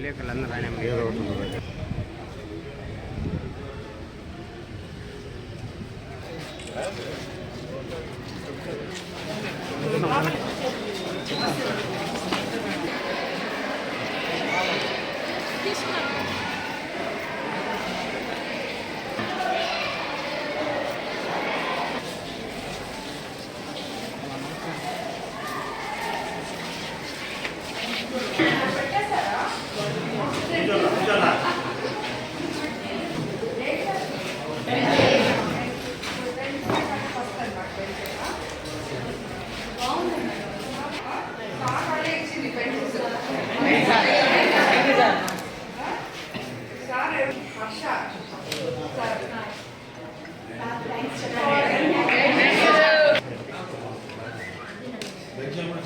విలేకరులు అందరూ ఆయన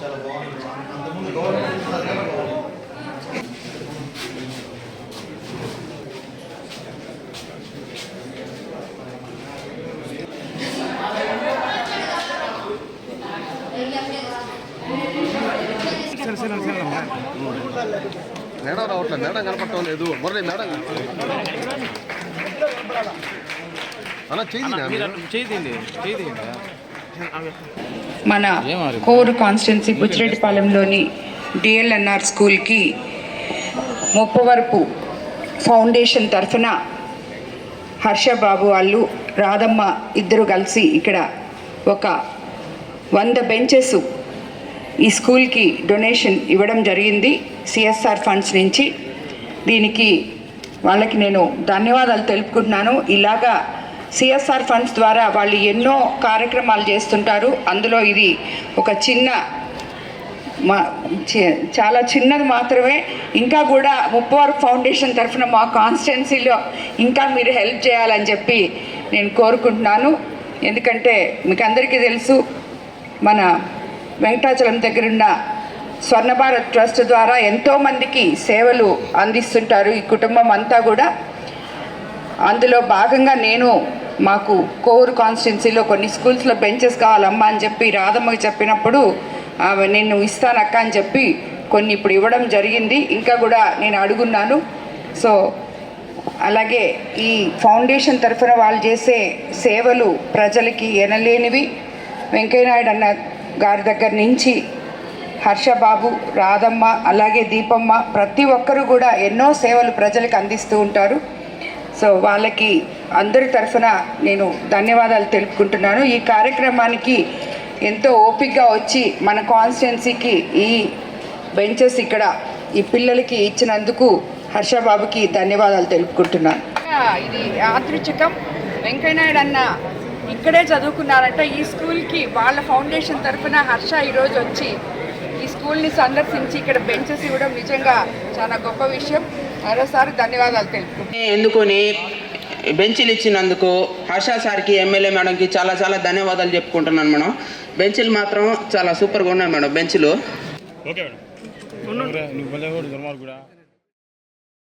చాలా బాగుంది. మేడం రావట్లేదు, మేడం కనపడటం లేదు. మురళి మేడం మన కోరు కాన్స్టిట్యున్సీ బుచ్చిరెడ్డిపాలెంలోని డిఎల్ఎన్ఆర్ స్కూల్కి ముప్పవరపు ఫౌండేషన్ తరఫున హర్షబాబు వాళ్ళు రాధమ్మ ఇద్దరు కలిసి ఇక్కడ ఒక 100 బెంచెస్ ఈ స్కూల్కి డొనేషన్ ఇవ్వడం జరిగింది సిఎస్ఆర్ ఫండ్స్ నుంచి. దీనికి వాళ్ళకి నేను ధన్యవాదాలు తెలుపుకుంటున్నాను. ఇలాగా సిఎస్ఆర్ ఫండ్స్ ద్వారా వాళ్ళు ఎన్నో కార్యక్రమాలు చేస్తుంటారు. అందులో ఇది ఒక చాలా చిన్నది మాత్రమే. ఇంకా కూడా ముప్పవరపు ఫౌండేషన్ తరఫున మా కాన్స్టిట్యున్సీలో ఇంకా మీరు హెల్ప్ చేయాలని చెప్పి నేను కోరుకుంటున్నాను. ఎందుకంటే మీకు అందరికీ తెలుసు, మన వెంకటాచలం దగ్గరున్న స్వర్ణ భారత్ ట్రస్ట్ ద్వారా ఎంతోమందికి సేవలు అందిస్తుంటారు ఈ కుటుంబం అంతా కూడా. అందులో భాగంగా నేను మాకు కోరు కాన్స్టిట్యున్సీలో కొన్ని స్కూల్స్లో బెంచెస్ కావాలమ్మా అని చెప్పి రాధమ్మకి చెప్పినప్పుడు నేను ఇస్తానక్క అని చెప్పి కొన్ని ఇప్పుడు ఇవ్వడం జరిగింది. ఇంకా కూడా నేను అడుగున్నాను. సో అలాగే ఈ ఫౌండేషన్ తరఫున వాళ్ళు చేసే సేవలు ప్రజలకి ఎనలేనివి. వెంకయ్యనాయుడు అన్న గారి దగ్గర నుంచి హర్షబాబు, రాధమ్మ, అలాగే దీపమ్మ ప్రతి ఒక్కరూ కూడా ఎన్నో సేవలు ప్రజలకు అందిస్తూ ఉంటారు. సో వాళ్ళకి అందరి తరఫున నేను ధన్యవాదాలు తెలుపుకుంటున్నాను. ఈ కార్యక్రమానికి ఎంతో ఓపికగా వచ్చి మన కాన్స్టిట్యున్సీకి ఈ బెంచెస్ ఇక్కడ ఈ పిల్లలకి ఇచ్చినందుకు హర్షబాబుకి ధన్యవాదాలు తెలుపుకుంటున్నాను. ఇది యాదృచ్ఛికం. వెంకయ్యనాయుడు అన్న ఇక్కడే చదువుకున్నారంట. ఈ స్కూల్కి వాళ్ళ ఫౌండేషన్ తరఫున హర్ష ఈరోజు వచ్చి ఈ స్కూల్ని సందర్శించి ఇక్కడ బెంచెస్ ఇవ్వడం నిజంగా చాలా గొప్ప విషయం. మరోసారి ధన్యవాదాలు తెలుపుకుంటున్నాను. ఎందుకుని బెంచీలు ఇచ్చినందుకు హర్ష సార్కి, ఎమ్మెల్యే మేడంకి చాలా చాలా ధన్యవాదాలు చెప్పుకుంటున్నాను మేడం. బెంచీలు మాత్రం చాలా సూపర్గా ఉన్నాయి మేడం. బెంచ్లు okay madam.